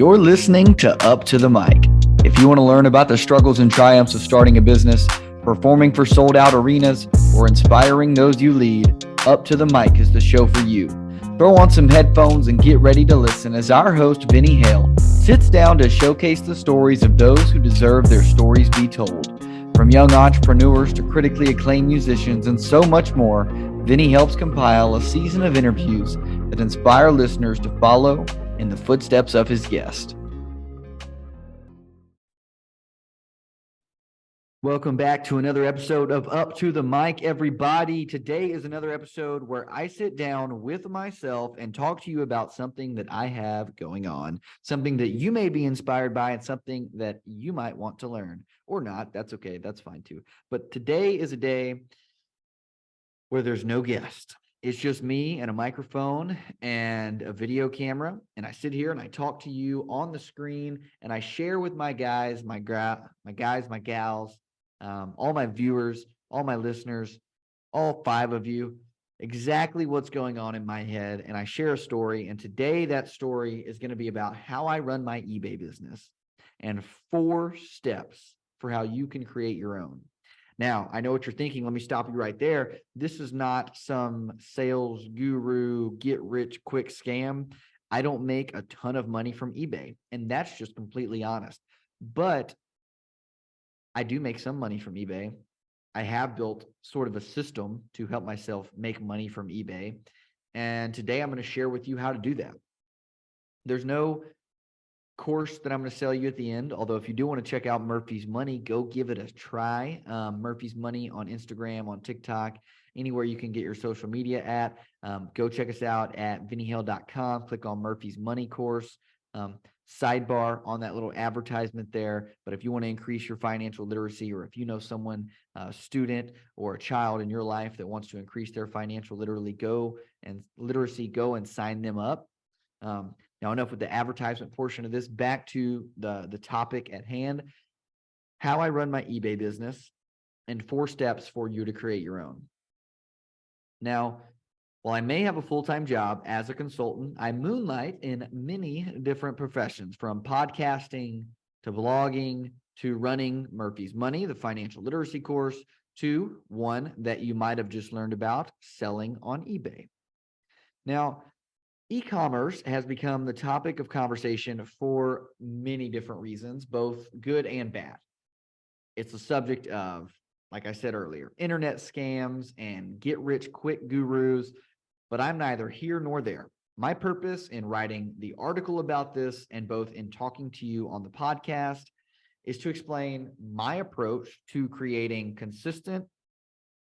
You're listening to Up to the Mic. If you want to learn about the struggles and triumphs of starting a business, performing for sold-out arenas, or inspiring those you lead, Up to the Mic is the show for you. Throw on some headphones and get ready to listen as our host, Vinny Hale, sits down to showcase the stories of those who deserve their stories be told. From young entrepreneurs to critically acclaimed musicians and so much more, Vinny helps compile a season of interviews that inspire listeners to follow in the footsteps of his guest. Welcome back to another episode of Up to the Mic, everybody. Today is another episode where I sit down with myself and talk to you about something that I have going on, something that you may be inspired by, and something that you might want to learn or not. That's okay. That's fine too. But today is a day where there's no guest. It's just me and a microphone and a video camera. And I sit here and I talk to you on the screen and I share with my guys, my gals, all my viewers, all my listeners, all 5 of you, exactly what's going on in my head. And I share a story. And today that story is going to be about how I run my eBay business and 4 steps for how you can create your own. Now, I know what you're thinking. Let me stop you right there. This is not some sales guru, get rich quick scam. I don't make a ton of money from eBay, and that's just completely honest. But I do make some money from eBay. I have built sort of a system to help myself make money from eBay. And today I'm going to share with you how to do that. There's no course that I'm going to sell you at the end. Although if you do want to check out Murphy's Money, go give it a try. Murphy's Money on Instagram, on TikTok, anywhere you can get your social media at. Go check us out at vinnyhale.com. Click on Murphy's Money course. Sidebar on that little advertisement there. But if you want to increase your financial literacy, or if you know someone, a student or a child in your life that wants to increase their financial literacy, go and sign them up. Now, enough with the advertisement portion of this. Back to the topic at hand, how I run my eBay business and 4 steps for you to create your own. Now, while I may have a full-time job as a consultant, I moonlight in many different professions, from podcasting to blogging to running Murphy's Money, the financial literacy course, to one that you might have just learned about, selling on eBay. Now, e-commerce has become the topic of conversation for many different reasons, both good and bad. It's the subject of, like I said earlier, internet scams and get-rich-quick gurus, but I'm neither here nor there. My purpose in writing the article about this and both in talking to you on the podcast is to explain my approach to creating consistent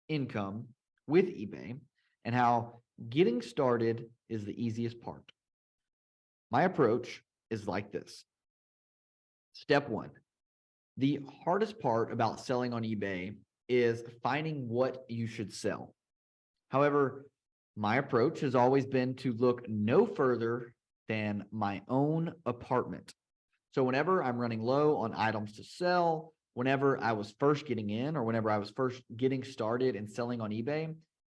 income with eBay and how getting started is the easiest part. My approach is like this. Step 1. The hardest part about selling on eBay is finding what you should sell. However, my approach has always been to look no further than my own apartment. So whenever I'm running low on items to sell, whenever I was first getting in, or whenever I was first getting started and selling on eBay,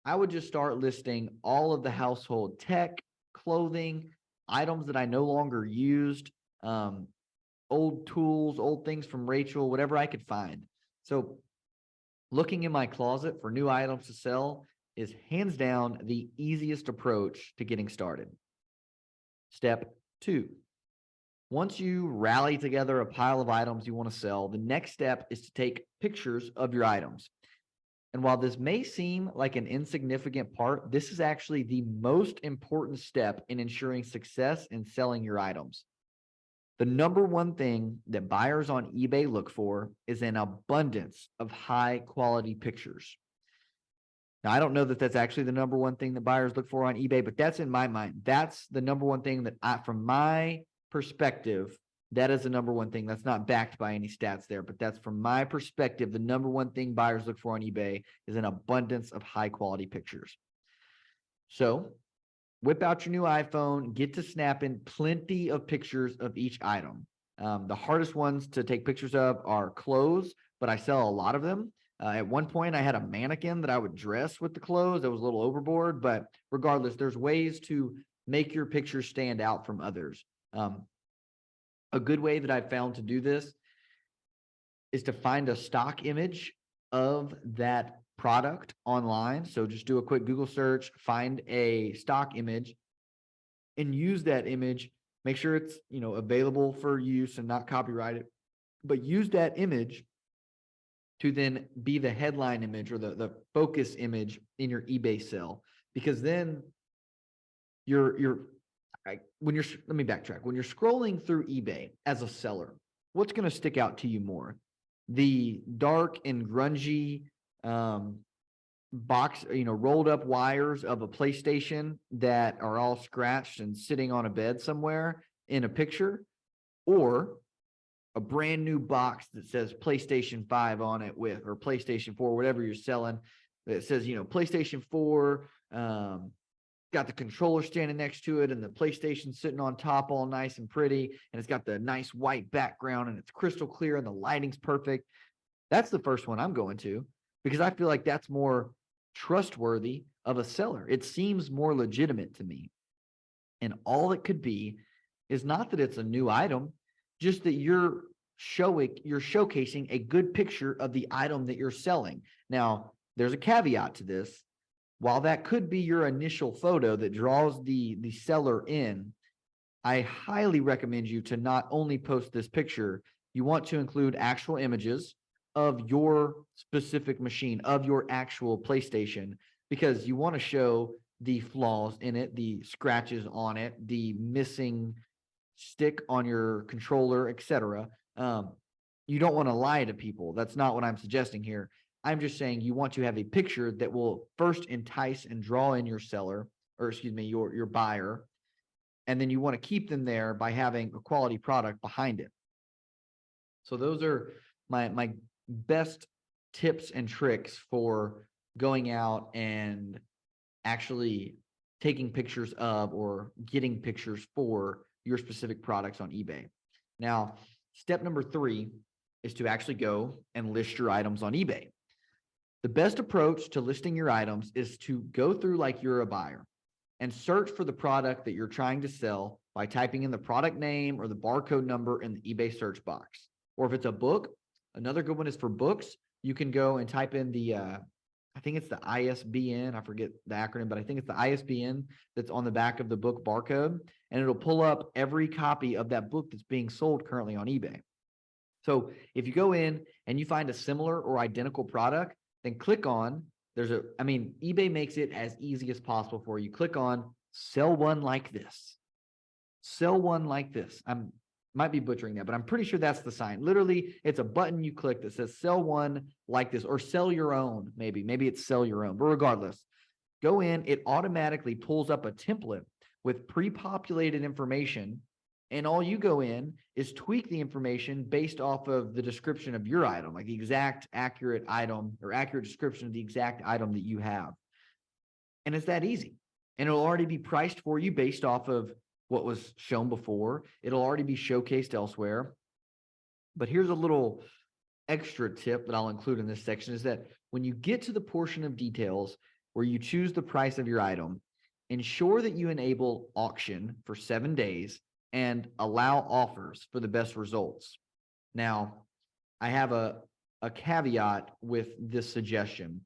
I would just start listing all of the household tech, clothing, items that I no longer used, old tools, old things from Rachel, whatever I could find. So looking in my closet for new items to sell is hands down the easiest approach to getting started. Step 2. Once you rally together a pile of items you want to sell, the next step is to take pictures of your items. And while this may seem like an insignificant part, this is actually the most important step in ensuring success in selling your items. The number one thing that buyers on eBay look for is an abundance of high quality pictures. Now, I don't know that that's actually the number one thing that buyers look for on eBay, but that's in my mind. That's the number one thing that from my perspective, that is the number one thing. That's not backed by any stats there, but that's from my perspective. The number one thing buyers look for on eBay is an abundance of high quality pictures. So whip out your new iPhone, get to snapping plenty of pictures of each item. The hardest ones to take pictures of are clothes, but I sell a lot of them. At one point, I had a mannequin that I would dress with the clothes. That was a little overboard, but regardless, there's ways to make your pictures stand out from others. A good way that I've found to do this is to find a stock image of that product online. So just do a quick Google search, find a stock image, and use that image. Make sure it's, available for use and not copyrighted, but use that image to then be the headline image or the focus image in your eBay sale. Because then let me backtrack. When you're scrolling through eBay as a seller, what's going to stick out to you more? The dark and grungy box, rolled up wires of a PlayStation that are all scratched and sitting on a bed somewhere in a picture, or a brand new box that says PlayStation 5 on it or PlayStation 4, whatever you're selling. It says, PlayStation 4, got the controller standing next to it and the PlayStation sitting on top all nice and pretty. And it's got the nice white background and it's crystal clear and the lighting's perfect. That's the first one I'm going to, because I feel like that's more trustworthy of a seller. It seems more legitimate to me. And all it could be is not that it's a new item, just that you're showcasing a good picture of the item that you're selling. Now, there's a caveat to this. While that could be your initial photo that draws the seller in, I highly recommend you to not only post this picture, you want to include actual images of your specific machine, of your actual PlayStation, because you want to show the flaws in it, the scratches on it, the missing stick on your controller, etc. You don't want to lie to people. That's not what I'm suggesting here. I'm just saying you want to have a picture that will first entice and draw in your seller, or excuse me, your buyer. And then you want to keep them there by having a quality product behind it. So those are my best tips and tricks for going out and actually taking pictures of or getting pictures for your specific products on eBay. Now, step number 3 is to actually go and list your items on eBay. The best approach to listing your items is to go through like you're a buyer and search for the product that you're trying to sell by typing in the product name or the barcode number in the eBay search box. Or if it's a book, another good one is for books. You can go and type in I think it's the ISBN. I forget the acronym, but I think it's the ISBN that's on the back of the book barcode, and it'll pull up every copy of that book that's being sold currently on eBay. So if you go in and you find a similar or identical product, then click on, eBay makes it as easy as possible for you. Click on sell one like this. Sell one like this. Might be butchering that, but I'm pretty sure that's the sign. Literally, it's a button you click that says sell one like this, or sell your own. Maybe it's sell your own, but regardless, go in, it automatically pulls up a template with pre-populated information. And all you go in is tweak the information based off of the description of your item, like the exact accurate item or accurate description of the exact item that you have. And it's that easy. And it'll already be priced for you based off of what was shown before. It'll already be showcased elsewhere. But here's a little extra tip that I'll include in this section is that when you get to the portion of details where you choose the price of your item, ensure that you enable auction for 7 days and allow offers for the best results. Now, I have a caveat with this suggestion.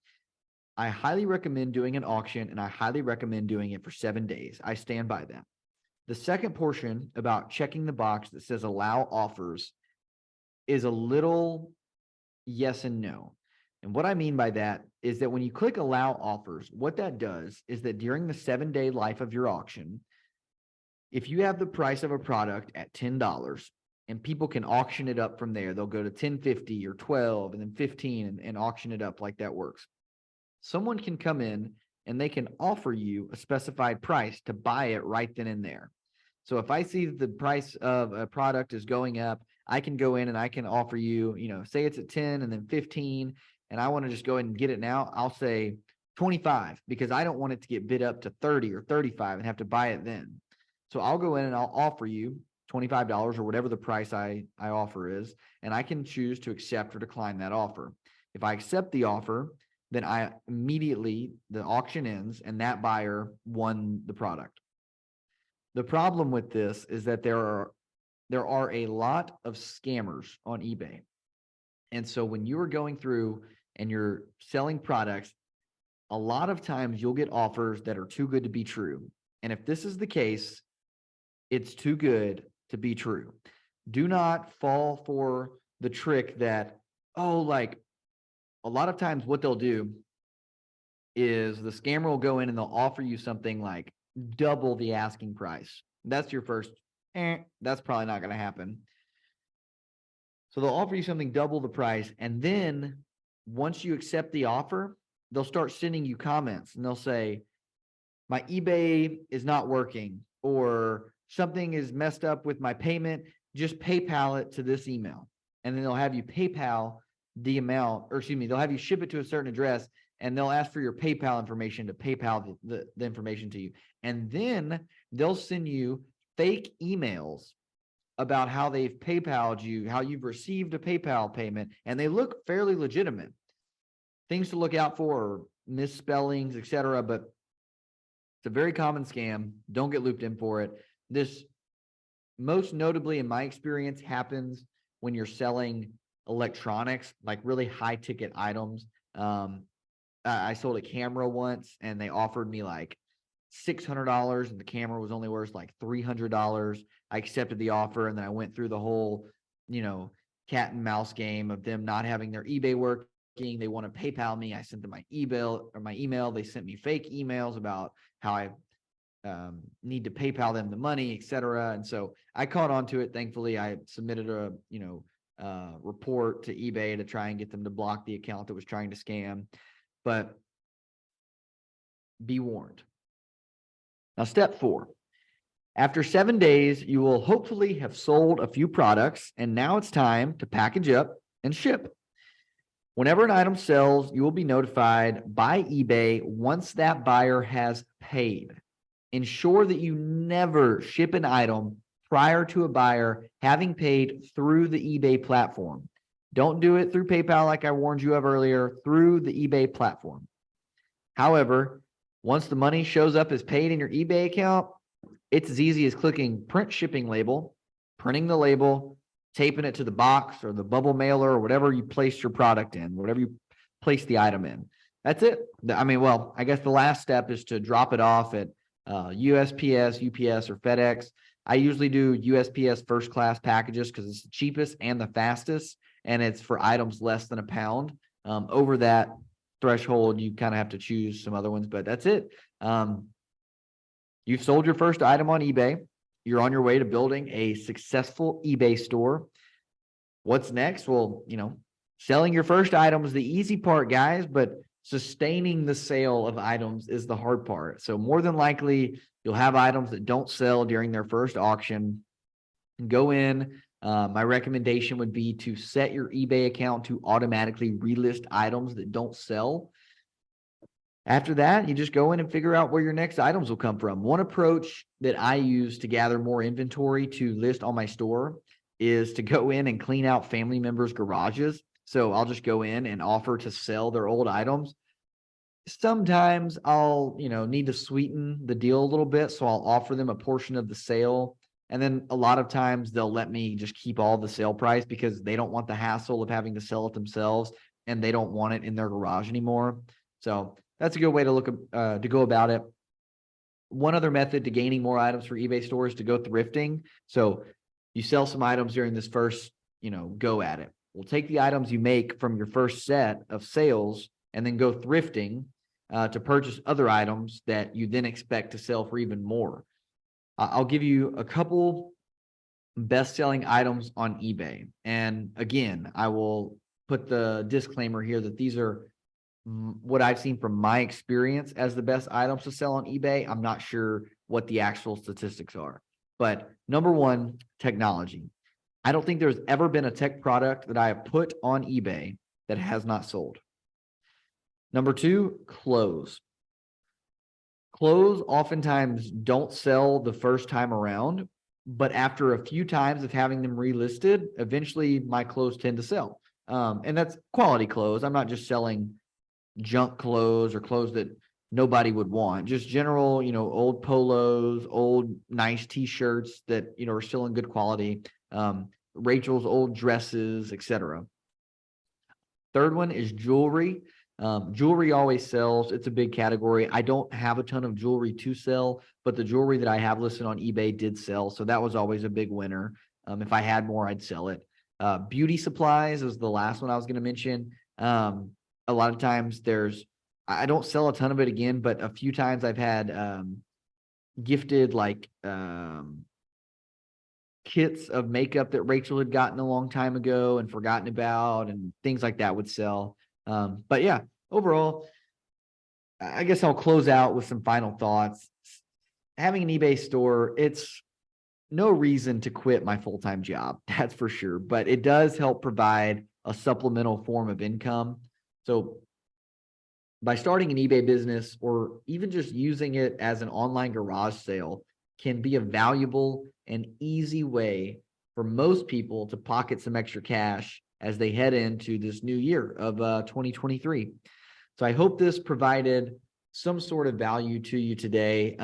I highly recommend doing an auction, and I highly recommend doing it for 7 days. I stand by that. The second portion about checking the box that says allow offers is a little yes and no. And what I mean by that is that when you click allow offers, what that does is that during the 7-day life of your auction, if you have the price of a product at $10 and people can auction it up from there, they'll go to $10.50 or $12 and then $15 and auction it up like that works. Someone can come in and they can offer you a specified price to buy it right then and there. So if I see the price of a product is going up, I can go in and I can offer you, say it's at 10 and then 15, and I want to just go ahead and get it now. I'll say 25 because I don't want it to get bid up to 30 or 35 and have to buy it then. So I'll go in and I'll offer you $25 or whatever the price I offer is, and I can choose to accept or decline that offer. If I accept the offer, then the auction ends and that buyer won the product. The problem with this is that there there are a lot of scammers on eBay. And so when you are going through and you're selling products, a lot of times you'll get offers that are too good to be true. And if this is the case, it's too good to be true. Do not fall for the trick that, oh, like a lot of times what they'll do is the scammer will go in and they'll offer you something like double the asking price. That's your first, that's probably not going to happen. So they'll offer you something double the price. And then once you accept the offer, they'll start sending you comments and they'll say, my eBay is not working, or something is messed up with my payment. Just PayPal it to this email. And then they'll have you PayPal the amount, or excuse me, they'll have you ship it to a certain address and they'll ask for your PayPal information to PayPal the information to you. And then they'll send you fake emails about how they've PayPal'd you, how you've received a PayPal payment, and they look fairly legitimate. Things to look out for are misspellings, etc. But it's a very common scam. Don't get looped in for it. This, most notably in my experience, happens when you're selling electronics, like really high ticket items. I sold a camera once and they offered me like $600 and the camera was only worth like $300. I accepted the offer and then I went through the whole, cat and mouse game of them not having their eBay working. They want to PayPal me. I sent them my email. They sent me fake emails about how I need to PayPal them the money, etc. And so I caught on to it. Thankfully, I submitted a report to eBay to try and get them to block the account that was trying to scam. But be warned. Now, step 4. After 7 days, you will hopefully have sold a few products, and now it's time to package up and ship. Whenever an item sells, you will be notified by eBay once that buyer has paid. Ensure that you never ship an item prior to a buyer having paid through the eBay platform. Don't do it through PayPal like I warned you of earlier, through the eBay platform. However, once the money shows up as paid in your eBay account, it's as easy as clicking print shipping label, printing the label, taping it to the box or the bubble mailer or whatever you placed your product in, whatever you place the item in. That's it. I guess the last step is to drop it off at USPS, UPS, or FedEx. I usually do USPS first class packages because it's the cheapest and the fastest, and it's for items less than a pound. Over that threshold, you kind of have to choose some other ones, but that's it. You've sold your first item on eBay. You're on your way to building a successful eBay store. What's next? Well, selling your first item is the easy part, guys, but sustaining the sale of items is the hard part. So more than likely, you'll have items that don't sell during their first auction. Go in. My recommendation would be to set your eBay account to automatically relist items that don't sell. After that, you just go in and figure out where your next items will come from. One approach that I use to gather more inventory to list on my store is to go in and clean out family members' garages. So I'll just go in and offer to sell their old items. Sometimes I'll, need to sweeten the deal a little bit. So I'll offer them a portion of the sale. And then a lot of times they'll let me just keep all the sale price because they don't want the hassle of having to sell it themselves and they don't want it in their garage anymore. So that's a good way to go about it. One other method to gaining more items for eBay stores is to go thrifting. So you sell some items during this first, go at it. We'll take the items you make from your first set of sales and then go thrifting to purchase other items that you then expect to sell for even more. I'll give you a couple best-selling items on eBay. And again, I will put the disclaimer here that these are what I've seen from my experience as the best items to sell on eBay. I'm not sure what the actual statistics are. But number 1, technology. I don't think there's ever been a tech product that I have put on eBay that has not sold. Number 2, clothes. Clothes oftentimes don't sell the first time around, but after a few times of having them relisted, eventually my clothes tend to sell. And that's quality clothes. I'm not just selling junk clothes or clothes that nobody would want. Just general, old polos, old nice t-shirts that, are still in good quality. Rachel's old dresses, etc. Third one is jewelry. Jewelry always sells. It's a big category. I don't have a ton of jewelry to sell, but the jewelry that I have listed on eBay did sell. So that was always a big winner. If I had more, I'd sell it. Beauty supplies is the last one I was going to mention. A lot of times I don't sell a ton of it again, but a few times I've had gifted kits of makeup that Rachel had gotten a long time ago and forgotten about, and things like that would sell. But yeah, overall, I guess I'll close out with some final thoughts. Having an eBay store, it's no reason to quit my full-time job, that's for sure, but it does help provide a supplemental form of income. So by starting an eBay business, or even just using it as an online garage sale, can be a valuable and easy way for most people to pocket some extra cash as they head into this new year of 2023. So I hope this provided some sort of value to you today.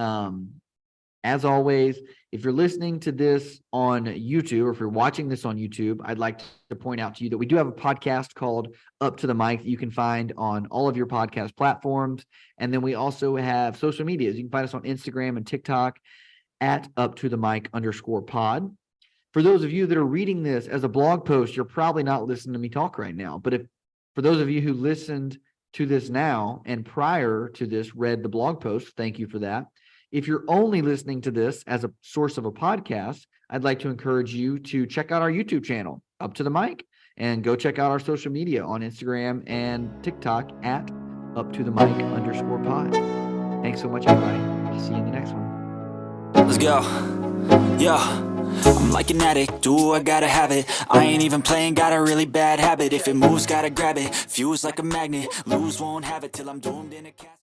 As always, if you're listening to this on YouTube, or if you're watching this on YouTube, I'd like to point out to you that we do have a podcast called Up to the Mic that you can find on all of your podcast platforms. And then we also have social medias. You can find us on Instagram and TikTok at @UpToTheMic_pod. For those of you that are reading this as a blog post, you're probably not listening to me talk right now. But for those of you who listened to this now and prior to this read the blog post, thank you for that. If you're only listening to this as a source of a podcast, I'd like to encourage you to check out our YouTube channel, Up to the Mic, and go check out our social media on Instagram and TikTok at @UpToTheMic_pod. Thanks so much, everybody. I'll see you in the next one. Let's go. Yeah. I'm like an addict, do I gotta have it. I ain't even playing, got a really bad habit. If it moves, gotta grab it. Fuse like a magnet, lose, won't have it till I'm doomed in a casket.